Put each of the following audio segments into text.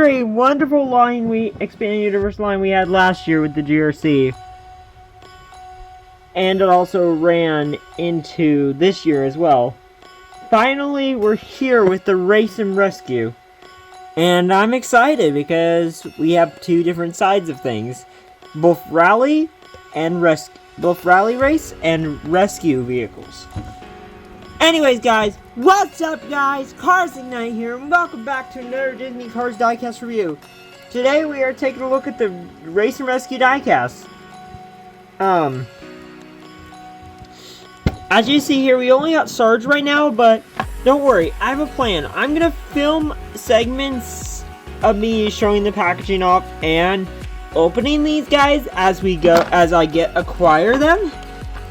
a wonderful line expanded universe line we had last year with the GRC. And it also ran into this year as well. Finally, we're here with the Race and Rescue. And I'm excited because we have two different sides of things. Both rally race and rescue vehicles. Anyways, guys, what's up, guys? Cars Ignite here, and welcome back to another Disney Cars diecast review. Today we are taking a look at the Race and Rescue diecast. As you see here, we only got Sarge right now, but don't worry, I have a plan. I'm gonna film segments of me showing the packaging off and opening these guys as I acquire them.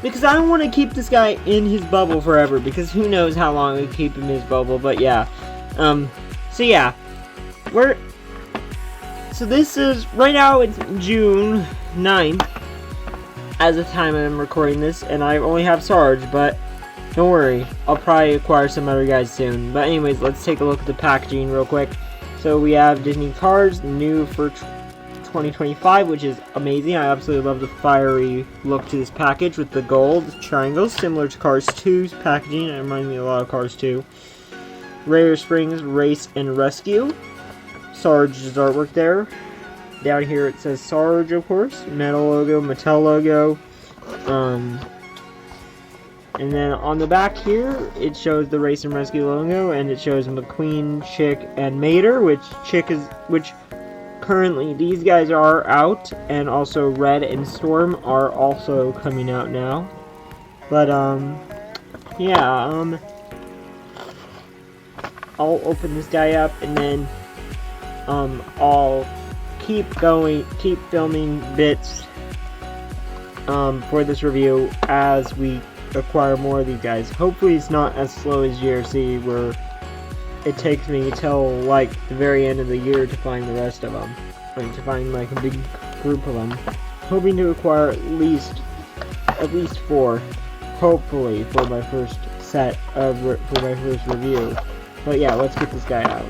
Because I don't want to keep this guy in his bubble forever, because who knows how long we keep him in his bubble, but yeah. So yeah. So this is, right now it's June 9th, as the time I'm recording this, and I only have Sarge, but don't worry, I'll probably acquire some other guys soon. But anyways, let's take a look at the packaging real quick. So we have Disney Cars, new for 2025, which is amazing. I absolutely love the fiery look to this package with the gold triangles, similar to Cars 2's packaging. It reminds me a lot of Cars 2. Rare Springs Race and Rescue. Sarge's artwork there. Down here it says Sarge, of course. Metal logo, Mattel logo. And then on the back here, it shows the Race and Rescue logo, and it shows McQueen, Chick, and Mater, which currently these guys are out, and also Red and Storm are also coming out now. But yeah, I'll open this guy up, and then I'll keep filming bits for this review as we acquire more of these guys. Hopefully it's not as slow as GRC, where it takes me till like the very end of the year to find the rest of them. Like, to find like a big group of them. Hoping to acquire at least 4, hopefully, for my first review. But yeah, let's get this guy out.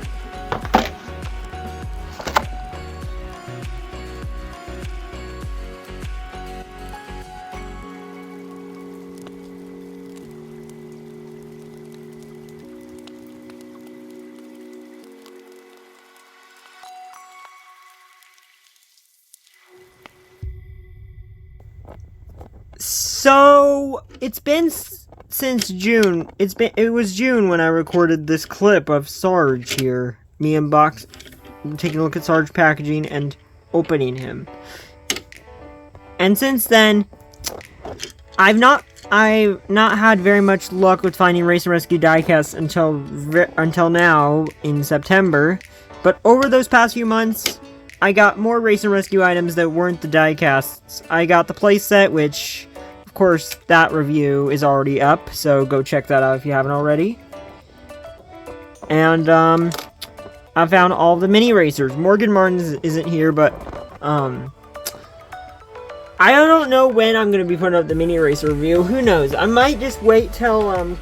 So it's been since June. It was June when I recorded this clip of Sarge here. Me taking a look at Sarge packaging and opening him. And since then, I've not had very much luck with finding Race and Rescue diecasts until now in September. But over those past few months, I got more Race and Rescue items that weren't the diecasts. I got the playset, which, of course, that review is already up, so go check that out if you haven't already. And, I found all the mini racers. Morgan Martin's isn't here, but, I don't know when I'm gonna be putting up the mini racer review. Who knows? I might just wait till,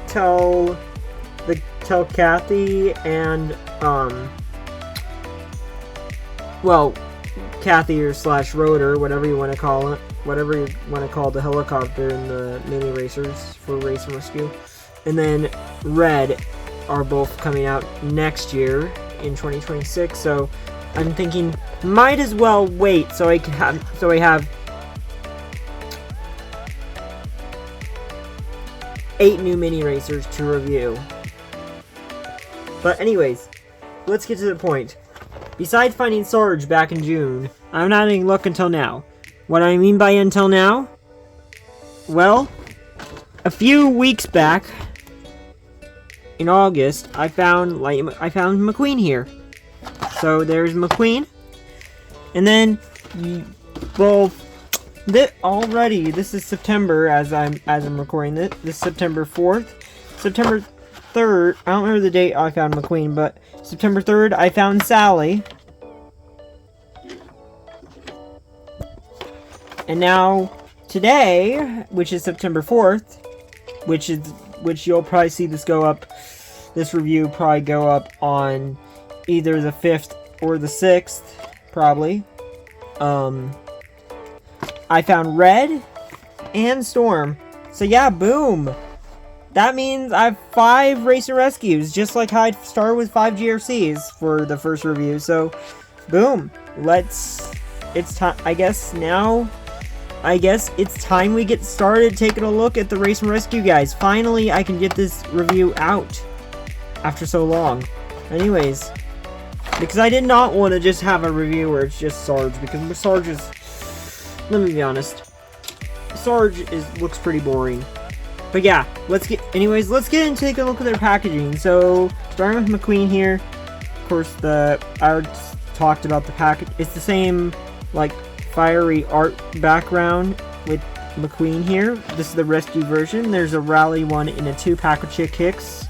tell Kathy and, well, Kathy or / Rotor, whatever you want to call it. Whatever you want to call the helicopter and the mini racers for Race and Rescue. And then Red are both coming out next year in 2026. So I'm thinking might as well wait so I have 8 new mini racers to review. But anyways, let's get to the point. Besides finding Sarge back in June, I'm not having luck until now. What I mean by until now? Well, a few weeks back, in August, I found McQueen here. So there's McQueen, and then, well, this is September as I'm recording this. This is September 4th, September 3rd. I don't remember the date I found McQueen, but September 3rd, I found Sally. And now, today, which is September 4th, which you'll probably see this review probably go up on either the 5th or the 6th, probably. I found Red and Storm. So yeah, boom. That means I have 5 Race and Rescues, just like how I started with 5 GRCs for the first review. So, boom. It's time, I guess it's time we get started taking a look at the Race and Rescue guys. Finally, I can get this review out after so long. Anyways, because I did not want to just have a review where it's just Sarge, because Sarge is, let me be honest, Sarge looks pretty boring. But yeah, let's get and take a look at their packaging. So, starting with McQueen here, of course, I already talked about the package. It's the same, like, fiery art background with McQueen here. This is the rescue version. There's a rally one in a 2-pack of Chick Hicks.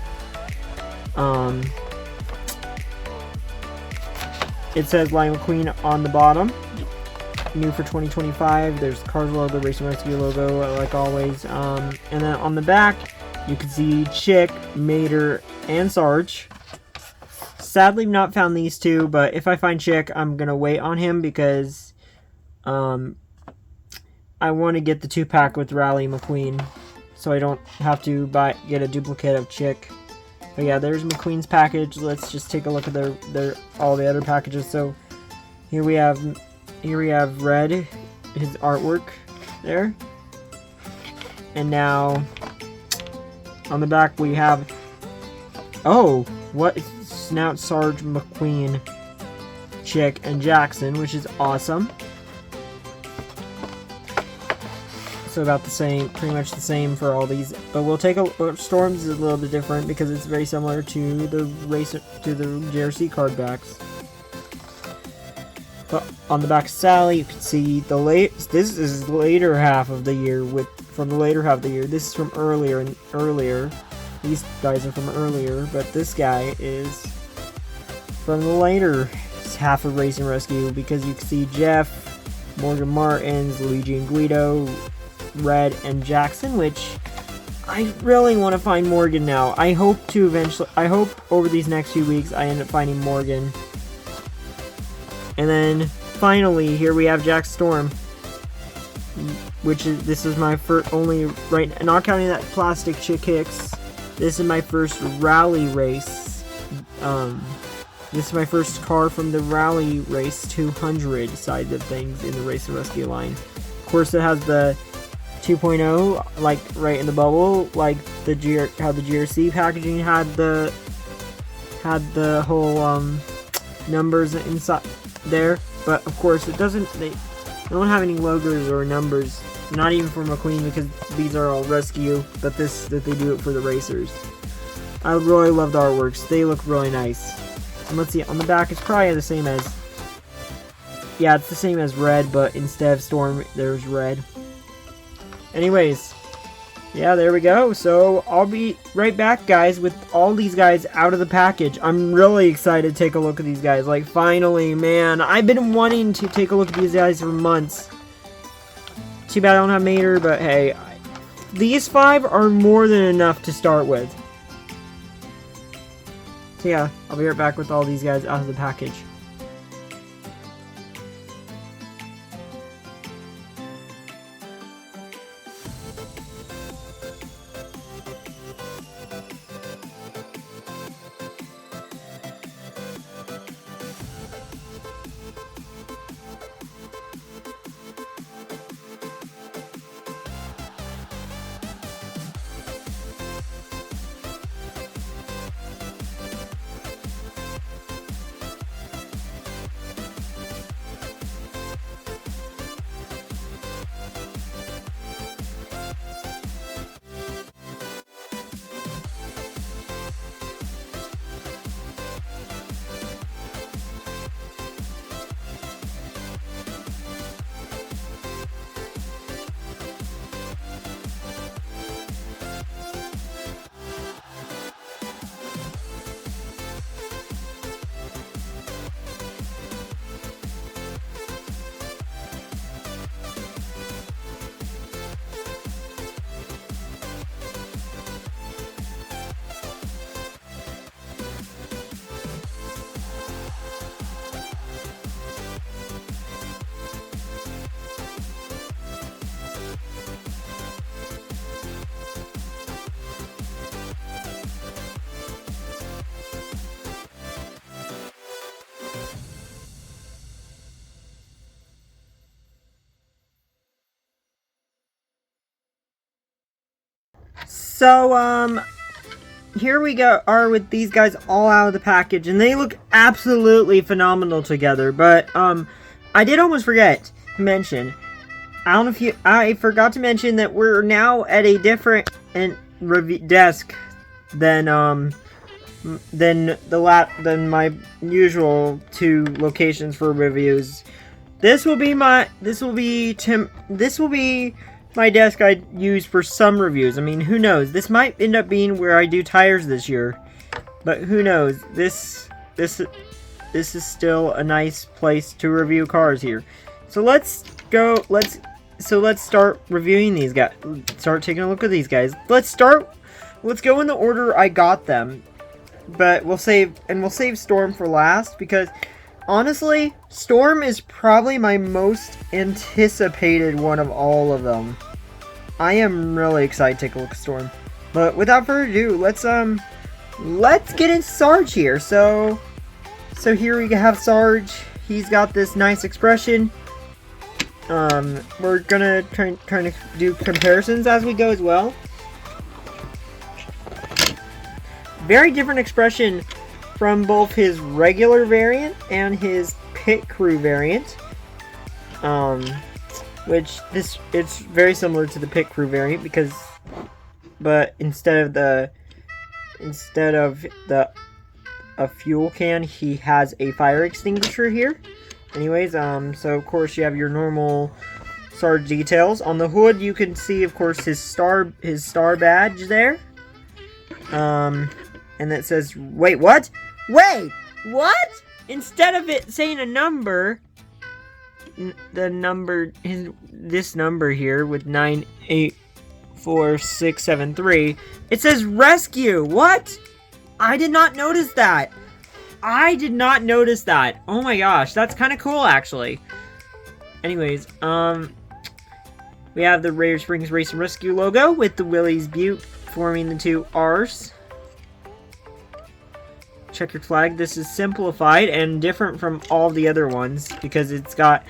It says Lightning McQueen on the bottom. New for 2025. There's the Cars logo, Race and Rescue logo, like always. And then on the back, you can see Chick, Mater, and Sarge. Sadly, I've not found these two, but if I find Chick, I'm gonna wait on him because I want to get the 2-pack with Rally McQueen, so I don't have to get a duplicate of Chick. But yeah, there's McQueen's package. Let's just take a look at all the other packages. So here we have Red, his artwork there. And now on the back we have, oh, what? Snout, Sarge, McQueen, Chick, and Jackson, which is awesome. So about the same, pretty much the same for all these. But we'll take Storm's is a little bit different because it's very similar to the JRC card backs. But on the back of Sally, you can see this is the later half of the year from the later half of the year. This is from earlier. These guys are from earlier, but this guy is from the later half of Race and Rescue because you can see Jeff, Morgan Martins, Luigi and Guido, Red, and Jackson, which I really want to find Morgan now. I hope over these next few weeks I end up finding Morgan. And then finally, here we have Jack Storm, this is my first, not counting that plastic Chick Hicks. This is my first rally race. This is my first car from the Rally Race 200 side of things in the Race and Rescue line. Of course, it has the 2.0, like right in the bubble, like how the GRC packaging had the whole numbers inside there. But of course, they don't have any logos or numbers, not even for McQueen, because these are all rescue. But that they do it for the racers. I really love the artworks; they look really nice. And let's see, on the back it's probably the same as, yeah, it's the same as Red, but instead of Storm, there's Red. Anyways, yeah, there we go. So I'll be right back, guys, with all these guys out of the package. I'm really excited to take a look at these guys. Like, finally, man, I've been wanting to take a look at these guys for months. Too bad I don't have Mater, but hey, these 5 are more than enough to start with. So yeah, I'll be right back with all these guys out of the package. So, here we are with these guys all out of the package, and they look absolutely phenomenal together. But, I did almost forget to mention, I forgot to mention that we're now at a different desk than my usual 2 locations for reviews. This will be my desk I use for some reviews. I mean, who knows? This might end up being where I do tires this year, but who knows? This is still a nice place to review cars here. So let's start reviewing these guys. Start taking a look at these guys. Let's go in the order I got them. But we'll save Storm for last, because honestly, Storm is probably my most anticipated one of all of them. I am really excited to take a look at Storm. But without further ado, let's get in Sarge here. So here we have Sarge. He's got this nice expression. We're gonna try to do comparisons as we go as well. Very different expression from both his regular variant and his pit crew variant. Which it's very similar to the pit crew variant, but instead of a fuel can, he has a fire extinguisher here. Anyways, so of course you have your normal Sarge details. On the hood you can see, of course, his star badge there. And that says, wait, what? Wait, what? Instead of it saying a number, this number here with 984673, it says rescue. What? I did not notice that. Oh my gosh, that's kind of cool, actually. Anyways, we have the Raider Springs Race and Rescue logo with the Willys Butte forming the 2 R's. Checkered flag. This is simplified and different from all the other ones because it's got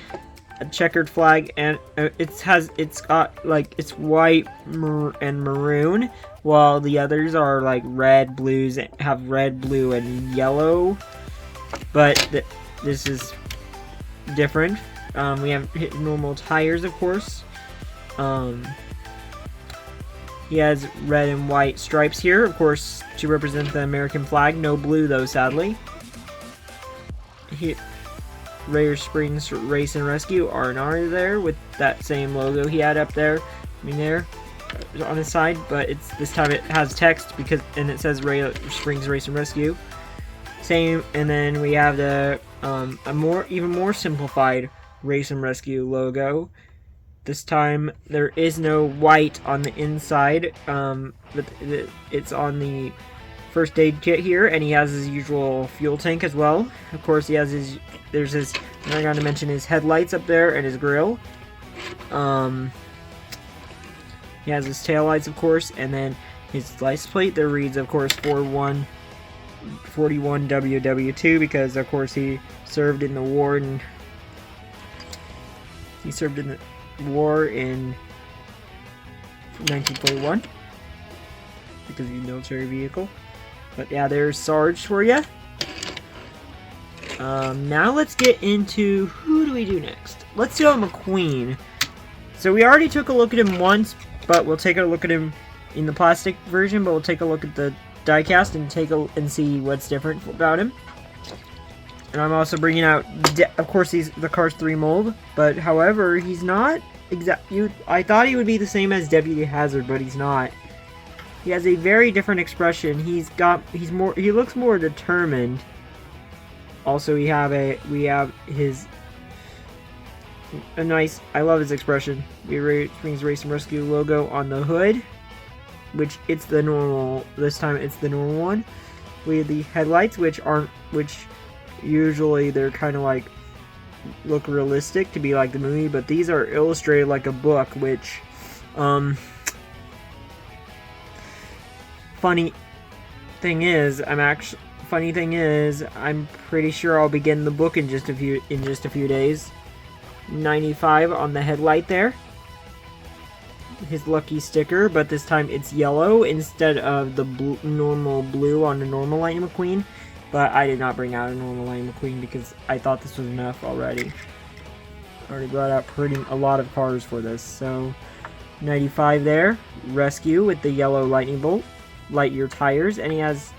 a checkered flag, and it's got like it's white and maroon, while the others are like red, blues, have red, blue, and yellow. But this is different. We have normal tires, of course. He has red and white stripes here, of course, to represent the American flag. No blue, though, sadly. Raider Springs Race and Rescue R&R there with that same logo he had up there. There on his side, but this time it has text and it says Raider Springs Race and Rescue. Same, and then we have the even more simplified Race and Rescue logo. This time there is no white on the inside, but it's on the first aid kit here, and he has his usual fuel tank as well. Of course, he has I gotta mention his headlights up there and his grill. He has his taillights, of course, and then his license plate. There reads, of course, 41 WW2, because of course he served in the war in 1941 because he's a military vehicle. But yeah, there's Sarge for you. Now let's get into, who do we do next? Let's do a McQueen. So we already took a look at him once, but we'll take a look at him in the plastic version, but we'll take a look at the diecast and see what's different about him. And I'm also bringing out, of course, the Cars 3 mold, but however, he's not I thought he would be the same as Deputy Hazard, but he's not. He has a very different expression. He looks more determined. Also, we have a nice, I love his expression. We Springs Race and Rescue logo on the hood, which this time it's the normal one. We have the headlights, which usually they're kind of like look realistic to be like the movie, but these are illustrated like a book, which funny thing is I'm pretty sure I'll be getting the book in just a few days. 95 on the headlight there. his lucky sticker, but this time it's yellow instead of the normal blue on the normal Lightning McQueen. But I did not bring out a normal Lightning McQueen because I thought this was enough already. Already brought out a lot of cars for this. So 95 there. Rescue with the yellow lightning bolt. Lightyear tires, and he has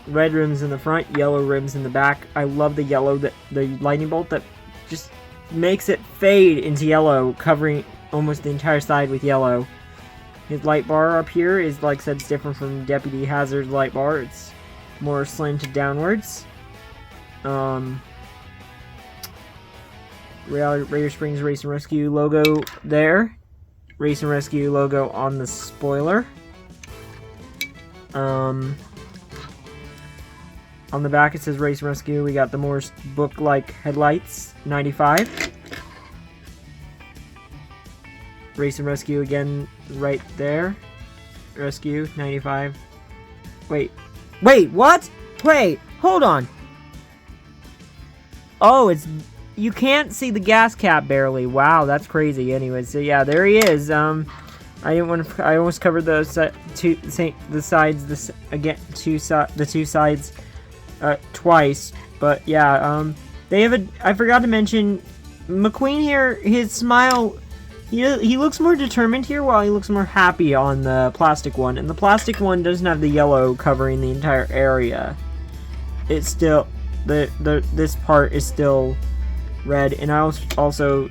red rims in the front, yellow rims in the back. I love the yellow, the lightning bolt that just makes it fade into yellow, covering almost the entire side with yellow. His light bar up here is, like I said, it's different from Deputy Hazard's light bar. It's more slanted downwards. Raider Springs Race and Rescue logo there. Race and Rescue logo on the spoiler. On the back it says Race and Rescue. We got the Morse book-like headlights, 95. Race and Rescue again right there. Rescue, 95. Wait, what? Wait, hold on. Oh, you can't see the gas cap barely. Wow, that's crazy. Anyway, so yeah, there he is. I almost covered the two sides twice, but yeah, I forgot to mention McQueen here. His smile, he looks more determined here, while he looks more happy on the plastic one. And the plastic one doesn't have the yellow covering the entire area. It's still this part is still red, and I also,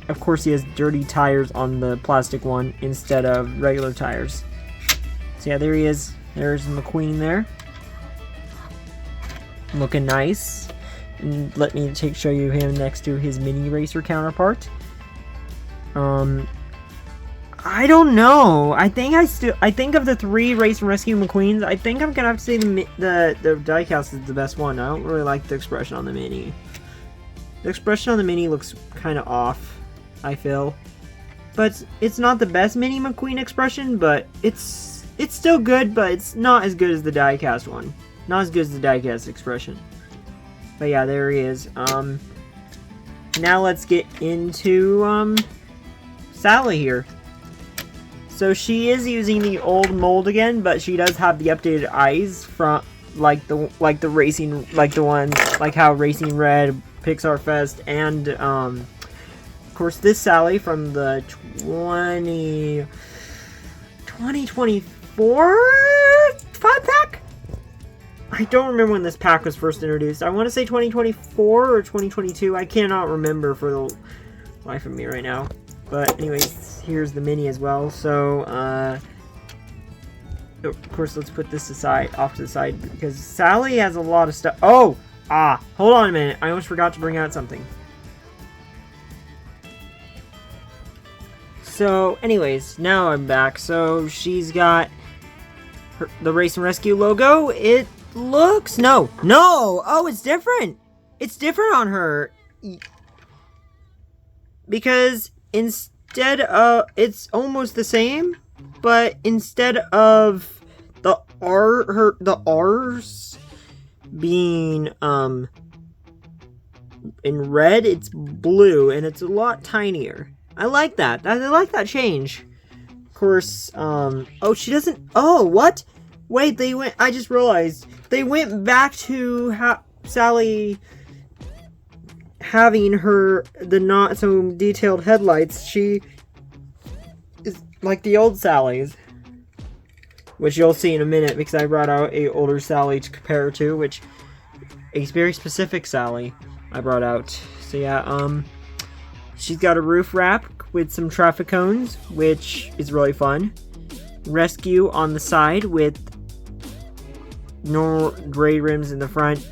of course, he has dirty tires on the plastic one instead of regular tires. So yeah, there he is. There's McQueen there, looking nice. And let me show you him next to his mini racer counterpart. I don't know. I think of the 3 Race and Rescue McQueens, I think I'm gonna have to say the diecast is the best one. I don't really like the expression on the mini. The expression on the mini looks kind of off, I feel. But it's not the best mini McQueen expression, but it's still good, but it's not as good as the diecast one. Not as good as the diecast expression. But yeah, there he is. Now let's get into Sally here. So she is using the old mold again, but she does have the updated eyes from like the racing, like the ones like how Racing Red, Pixar Fest, and of course this Sally from the 2024 5-pack. I don't remember when this pack was first introduced. I want to say 2024 or 2022. I cannot remember for the life of me right now. But anyways, here's the mini as well. So, of course, let's put this off to the side, because Sally has a lot of stuff. Oh! Hold on a minute. I almost forgot to bring out something. So, anyways, now I'm back. So, she's got the Race and Rescue logo. It looks... No! Oh, it's different! It's different on her. Because instead of... It's almost the same, but instead of the R's being in red, it's blue, and it's a lot tinier. I like that. I like that change. Of course, oh, she doesn't... Oh, what? Wait, I just realized. They went back to Sally having the not so detailed headlights. She is like the old Sally's, which you'll see in a minute, because I brought out a older Sally to compare her to, which a very specific Sally I brought out. So yeah, she's got a roof wrap with some traffic cones, which is really fun. Rescue on the side with normal gray rims in the front.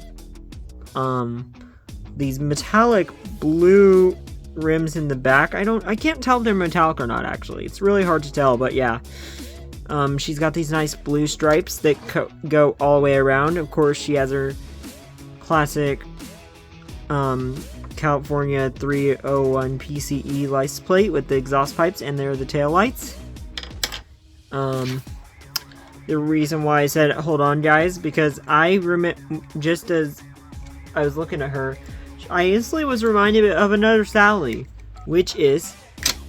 These metallic blue rims in the back. I can't tell if they're metallic or not, actually. It's really hard to tell, but yeah. She's got these nice blue stripes that go all the way around. Of course, she has her classic California 301 PCE license plate with the exhaust pipes, and there are the tail lights. The reason why I said hold on, guys, because I remember, just as I was looking at her, I instantly was reminded of another Sally, which is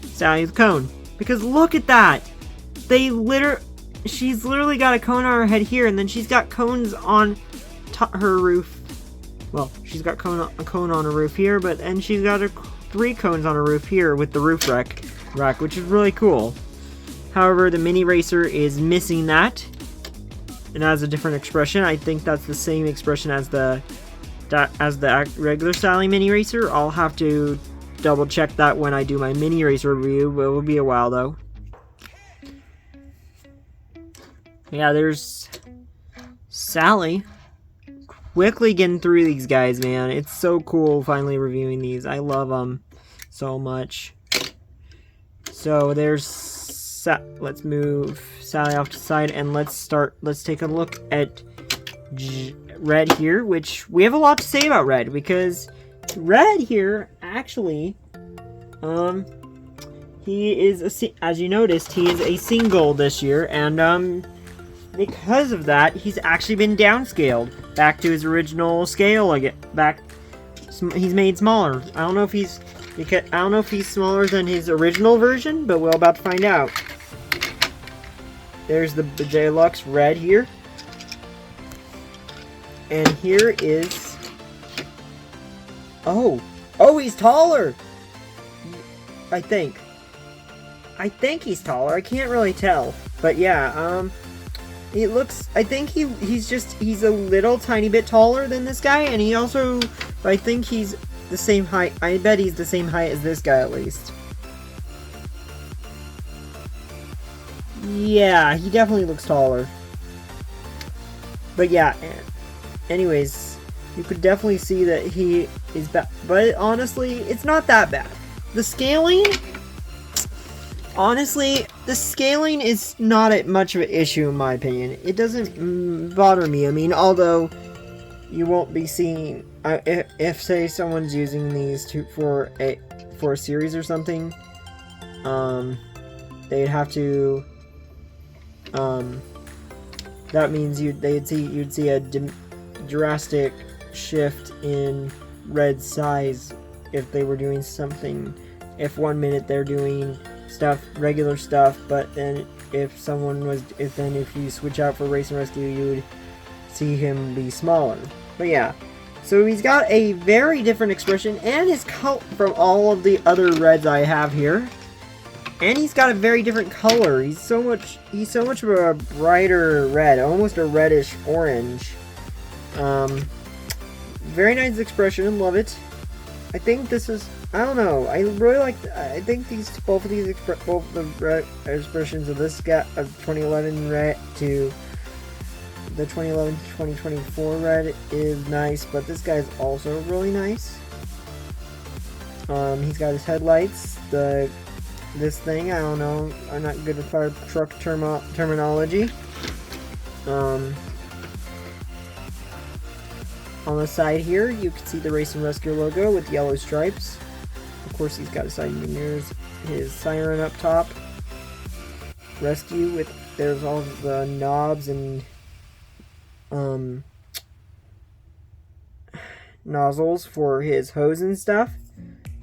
Sally the Cone. Because look at that! She's literally got a cone on her head here, and then she's got cones on her roof. Well, she's got a cone on her roof here, and she's got 3 cones on her roof here with the roof rack, which is really cool. However, the mini racer is missing that, and has a different expression. I think that's the same expression as the regular styling mini racer. I'll have to double check that when I do my mini racer review, but it will be a while though. Yeah, there's Sally. Quickly getting through these guys, man. It's so cool finally reviewing these. I love them so much. So there's let's move Sally off to the side, and let's take a look at Red here, which we have a lot to say about Red, because Red here actually he is as you noticed, he is a single this year, and because of that, he's actually been downscaled back to his original scale again. He's made smaller. I don't know if he's smaller than his original version, but we're about to find out. There's the Deluxe Red here, and here is oh, he's taller. I think he's taller. I can't really tell, but yeah, it looks, I think he's a little tiny bit taller than this guy, and he also, I think he's the same height. I bet he's the same height as this guy at least. Yeah, he definitely looks taller. But yeah, anyways, you could definitely see that he is bad. But honestly, it's not that bad. The scaling... Honestly, the scaling is not much of an issue in my opinion. It doesn't bother me. I mean, although you won't be seeing if say someone's using these for a series or something, they'd have to that means you'd see a drastic shift in Red's size if they were doing something. If 1 minute they're doing regular stuff, but then if you switch out for Race and Rescue, you would see him be smaller. But yeah, so he's got a very different expression, and his color from all of the other Reds I have here, and he's got a very different color. He's so much of a brighter red, almost a reddish orange. Very nice expression, love it. I think this is, I don't know, I really like, I think both the expressions of this guy, of 2011 Red to the 2011-2024 Red is nice, but this guy's also really nice. He's got his headlights, this thing, I don't know, I'm not good with fire truck terminology. On the side here, you can see the Race and Rescue logo with yellow stripes. Of course, he's got his side mirrors, his siren up top. Rescue with, there's all the knobs and nozzles for his hose and stuff.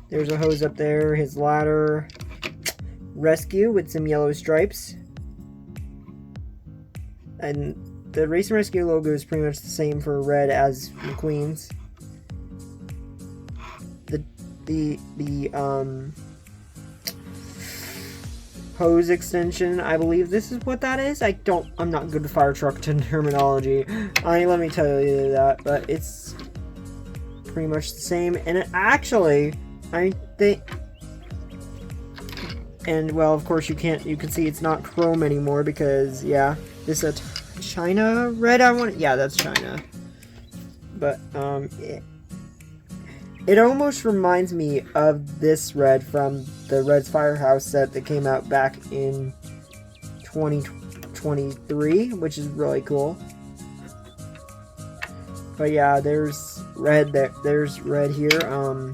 There's a hose up there, his ladder. Rescue with some yellow stripes. And the Race and Rescue logo is pretty much the same for Red as McQueen's. The hose extension, I believe this is what that is. I'm not good with fire truck terminology. Let me tell you that, but it's pretty much the same. And it actually, I think, and well, of course you can see it's not chrome anymore because, yeah, this is a China Red, yeah, that's China. But, it almost reminds me of this Red from the Red's Firehouse set that came out back in 2023, which is really cool. But yeah, there's Red there. There's Red here. Oh,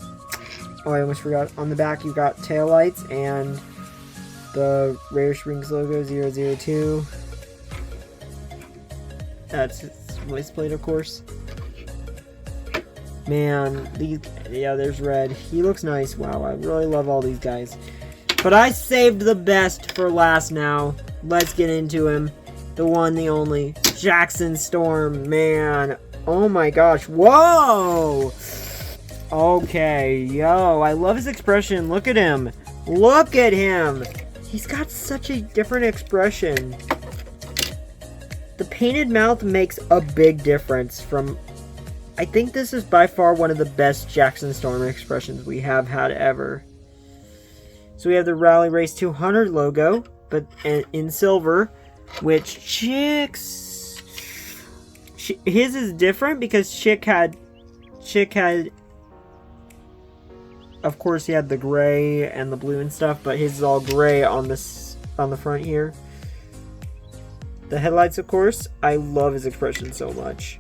I almost forgot. On the back, you got taillights and the Rare Springs logo 002. That's his voice plate, of course. Man, yeah, there's Red. He looks nice. Wow, I really love all these guys. But I saved the best for last now. Let's get into him. The one, the only. Jackson Storm, man. Oh my gosh. Whoa! Okay, yo. I love his expression. Look at him. Look at him. He's got such a different expression. The painted mouth makes a big difference from... I think this is by far one of the best Jackson Storm expressions we have had ever. So we have the Rally Race 200 logo, but in silver, which Chick's... His is different because Chick had... Of course, he had the gray and the blue and stuff, but his is all gray on the front here. The headlights, of course. I love his expression so much.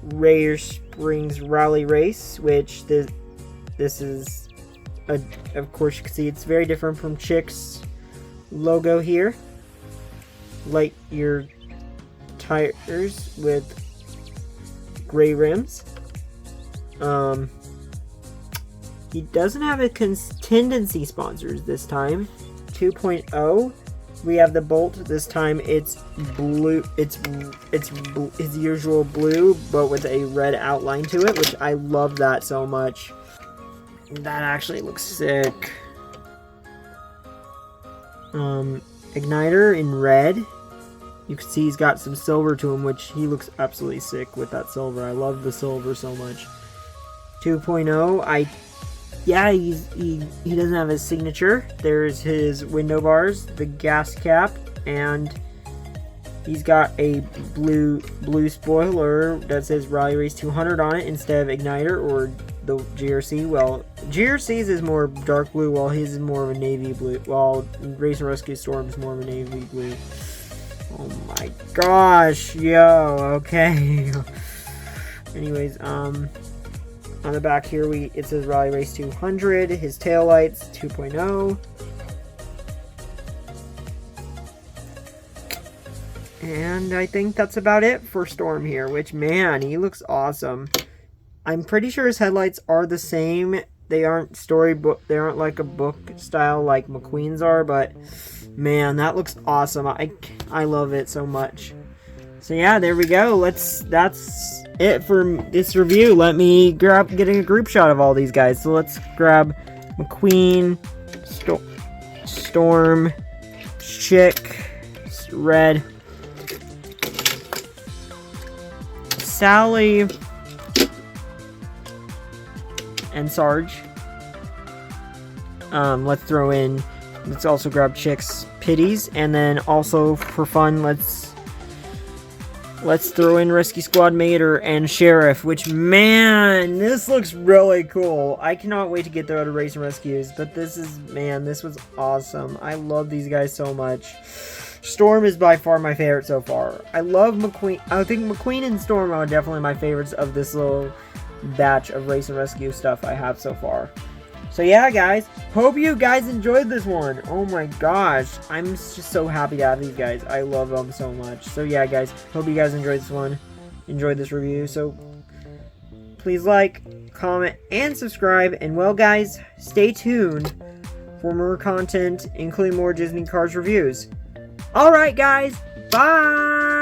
Rare Springs Rally Race, which this is, of course, you can see it's very different from Chick's logo here. Light year tires with gray rims. He doesn't have a contingency sponsors this time. 2.0. We have the Bolt. This time it's blue. It's his usual blue, but with a red outline to it, which I love that so much. That actually looks sick. Igniter in red. You can see he's got some silver to him, which he looks absolutely sick with that silver. I love the silver so much. 2.0. Yeah, he doesn't have his signature. There's his window bars, the gas cap, and he's got a blue spoiler that says Rally Race 200 on it instead of Igniter or the GRC. Well, GRC's is more dark blue, while his is more of a navy blue. While Race and Rescue Storm is more of a navy blue. Oh my gosh, yo, okay. Anyways, on the back here, it says Rally Race 200. His taillights, 2.0. And I think that's about it for Storm here, which, man, he looks awesome. I'm pretty sure his headlights are the same. They aren't storybook. They aren't like a book style like McQueen's are, but, man, that looks awesome. I love it so much. So, yeah, there we go. That's it for this review. Let me getting a group shot of all these guys. So let's grab McQueen, Storm, Chick, Red, Sally, and Sarge. Let's also grab Chick's Pities, and then also for fun, let's throw in Rescue Squad Mater and Sheriff, which, man, this looks really cool. I cannot wait to get there to Race and Rescues, but this was awesome. I love these guys so much. Storm is by far my favorite so far. I love McQueen. I think McQueen and Storm are definitely my favorites of this little batch of Race and Rescue stuff I have so far. So yeah, guys, hope you guys enjoyed this one. Oh my gosh, I'm just so happy to have these guys. I love them so much. So yeah, guys, hope you guys enjoyed this one, enjoyed this review. So please like, comment, and subscribe. And well, guys, stay tuned for more content, including more Disney Cars reviews. Alright, guys, bye!